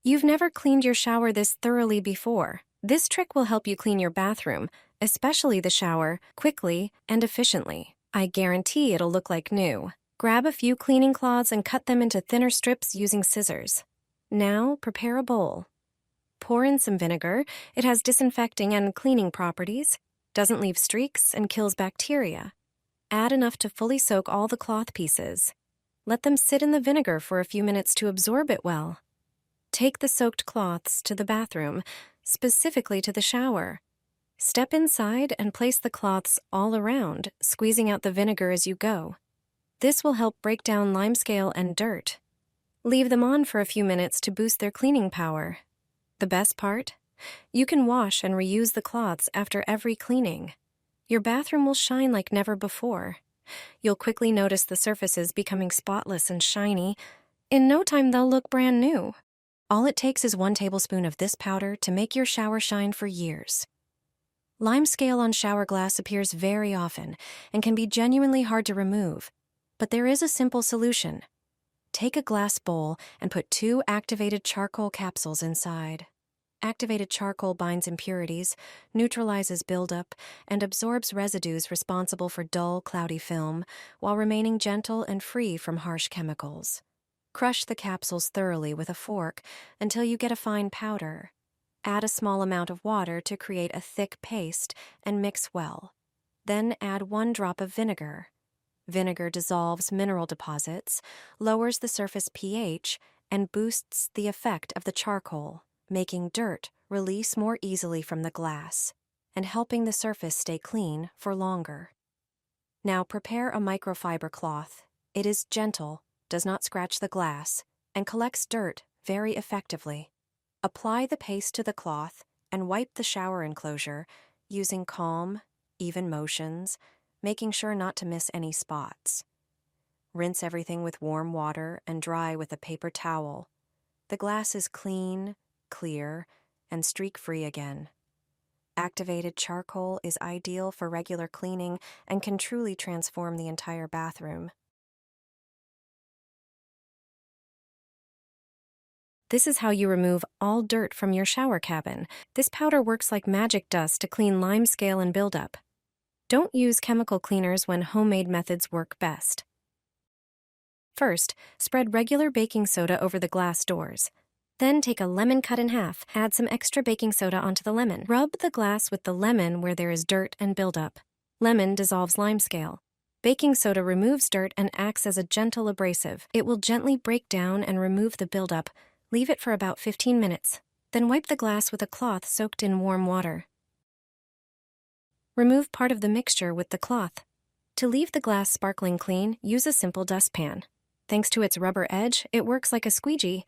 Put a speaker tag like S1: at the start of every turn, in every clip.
S1: You've never cleaned your shower this thoroughly before. This trick will help you clean your bathroom, especially the shower, quickly and efficiently. I guarantee it'll look like new. Grab a few cleaning cloths and cut them into thinner strips using scissors. Now, prepare a bowl. Pour in some vinegar. It has disinfecting and cleaning properties, doesn't leave streaks, and kills bacteria. Add enough to fully soak all the cloth pieces. Let them sit in the vinegar for a few minutes to absorb it well. Take the soaked cloths to the bathroom, specifically to the shower. Step inside and place the cloths all around, squeezing out the vinegar as you go. This will help break down limescale and dirt. Leave them on for a few minutes to boost their cleaning power. The best part? You can wash and reuse the cloths after every cleaning. Your bathroom will shine like never before. You'll quickly notice the surfaces becoming spotless and shiny. In no time, they'll look brand new. All it takes is 1 tablespoon of this powder to make your shower shine for years. Limescale on shower glass appears very often and can be genuinely hard to remove, but there is a simple solution. Take a glass bowl and put 2 activated charcoal capsules inside. Activated charcoal binds impurities, neutralizes buildup, and absorbs residues responsible for dull, cloudy film, while remaining gentle and free from harsh chemicals. Crush the capsules thoroughly with a fork until you get a fine powder. Add a small amount of water to create a thick paste and mix well. Then add 1 drop of vinegar. Vinegar dissolves mineral deposits, lowers the surface pH, and boosts the effect of the charcoal, making dirt release more easily from the glass and helping the surface stay clean for longer. Now prepare a microfiber cloth. It is gentle, does not scratch the glass, and collects dirt very effectively. Apply the paste to the cloth and wipe the shower enclosure using calm, even motions, making sure not to miss any spots. Rinse everything with warm water and dry with a paper towel. The glass is clean, clear, and streak-free again. Activated charcoal is ideal for regular cleaning and can truly transform the entire bathroom. This is how you remove all dirt from your shower cabin. This powder works like magic dust to clean limescale and buildup. Don't use chemical cleaners when homemade methods work best. First, spread regular baking soda over the glass doors. Then take a lemon cut in half, add some extra baking soda onto the lemon. Rub the glass with the lemon where there is dirt and buildup. Lemon dissolves limescale. Baking soda removes dirt and acts as a gentle abrasive. It will gently break down and remove the buildup. Leave it for about 15 minutes. Then wipe the glass with a cloth soaked in warm water. Remove part of the mixture with the cloth. To leave the glass sparkling clean, use a simple dustpan. Thanks to its rubber edge, it works like a squeegee.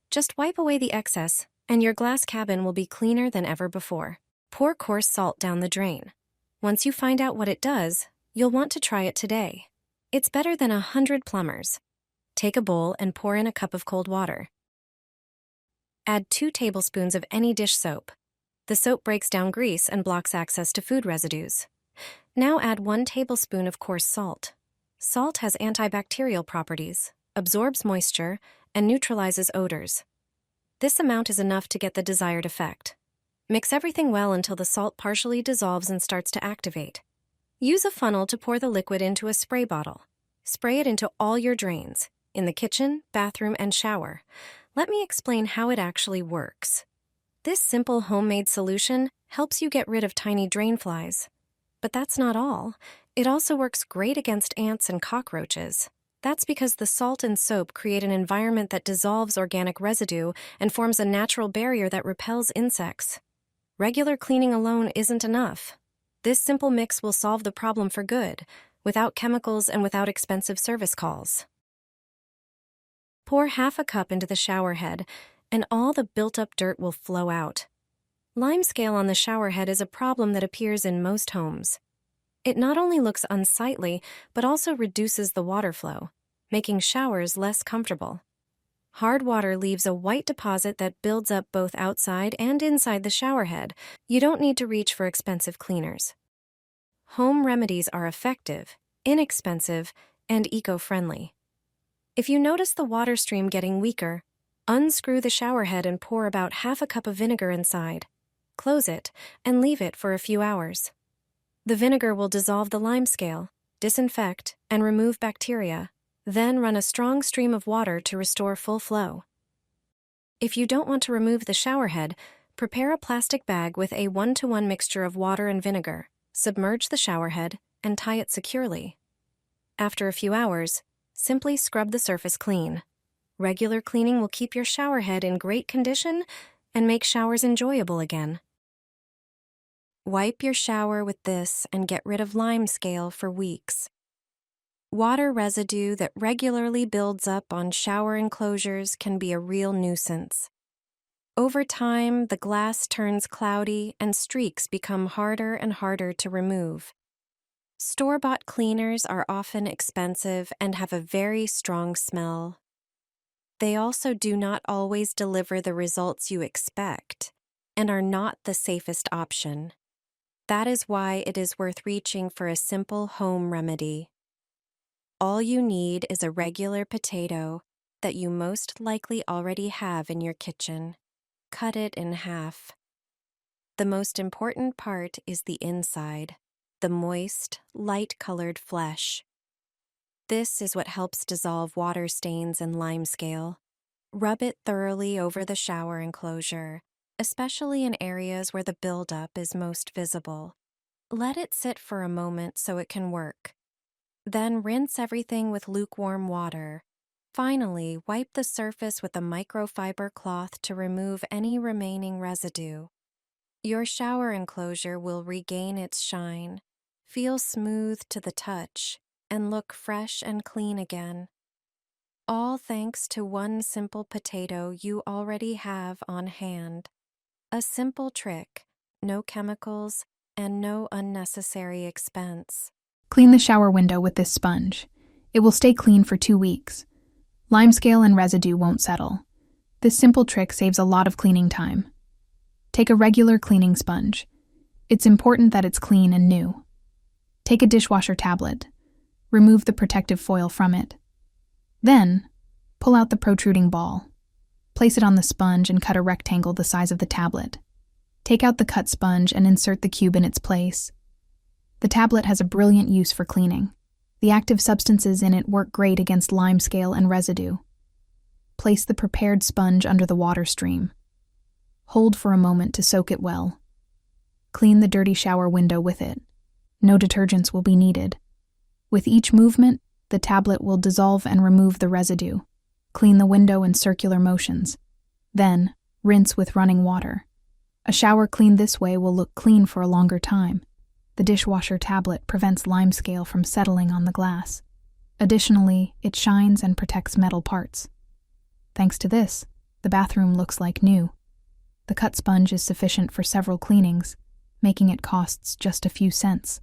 S1: Just wipe away the excess, and your glass cabin will be cleaner than ever before. Pour coarse salt down the drain. Once you find out what it does, you'll want to try it today. It's better than 100 plumbers. Take a bowl and pour in a cup of cold water. Add 2 tablespoons of any dish soap. The soap breaks down grease and blocks access to food residues. Now add 1 tablespoon of coarse salt. Salt has antibacterial properties, absorbs moisture, and neutralizes odors. This amount is enough to get the desired effect. Mix everything well until the salt partially dissolves and starts to activate. Use a funnel to pour the liquid into a spray bottle. Spray it into all your drains, in the kitchen, bathroom, and shower. Let me explain how it actually works. This simple homemade solution helps you get rid of tiny drain flies. But that's not all. It also works great against ants and cockroaches. That's because the salt and soap create an environment that dissolves organic residue and forms a natural barrier that repels insects. Regular cleaning alone isn't enough. This simple mix will solve the problem for good, without chemicals and without expensive service calls. Pour half a cup into the shower head, and all the built-up dirt will flow out. Limescale on the shower head is a problem that appears in most homes. It not only looks unsightly, but also reduces the water flow, making showers less comfortable. Hard water leaves a white deposit that builds up both outside and inside the shower head. You don't need to reach for expensive cleaners. Home remedies are effective, inexpensive, and eco-friendly. If you notice the water stream getting weaker, Unscrew the shower head and pour about half a cup of vinegar inside. Close it and leave it for a few hours. The vinegar will dissolve the limescale, disinfect, and remove bacteria. Then run a strong stream of water to restore full flow. If you don't want to remove the shower head, prepare a plastic bag with a 1-to-1 mixture of water and vinegar. Submerge the shower head and tie it securely. After a few hours, simply scrub the surface clean. Regular cleaning will keep your shower head in great condition and make showers enjoyable again. Wipe your shower with this and get rid of limescale for weeks. Water residue that regularly builds up on shower enclosures can be a real nuisance. Over time, the glass turns cloudy and streaks become harder and harder to remove. Store-bought cleaners are often expensive and have a very strong smell. They also do not always deliver the results you expect and are not the safest option. That is why it is worth reaching for a simple home remedy. All you need is a regular potato that you most likely already have in your kitchen. Cut it in half. The most important part is the inside, the moist, light-colored flesh. This is what helps dissolve water stains and limescale. Rub it thoroughly over the shower enclosure, especially in areas where the buildup is most visible. Let it sit for a moment so it can work. Then rinse everything with lukewarm water. Finally, wipe the surface with a microfiber cloth to remove any remaining residue. Your shower enclosure will regain its shine, feel smooth to the touch, and look fresh and clean again. All thanks to one simple potato you already have on hand. A simple trick, no chemicals, and no unnecessary expense.
S2: Clean the shower window with this sponge. It will stay clean for 2 weeks. Limescale and residue won't settle. This simple trick saves a lot of cleaning time. Take a regular cleaning sponge. It's important that it's clean and new. Take a dishwasher tablet. Remove the protective foil from it. Then, pull out the protruding ball. Place it on the sponge and cut a rectangle the size of the tablet. Take out the cut sponge and insert the cube in its place. The tablet has a brilliant use for cleaning. The active substances in it work great against limescale and residue. Place the prepared sponge under the water stream. Hold for a moment to soak it well. Clean the dirty shower window with it. No detergents will be needed. With each movement, the tablet will dissolve and remove the residue. Clean the window in circular motions. Then, rinse with running water. A shower cleaned this way will look clean for a longer time. The dishwasher tablet prevents limescale from settling on the glass. Additionally, it shines and protects metal parts. Thanks to this, the bathroom looks like new. The cut sponge is sufficient for several cleanings, making it costs just a few cents.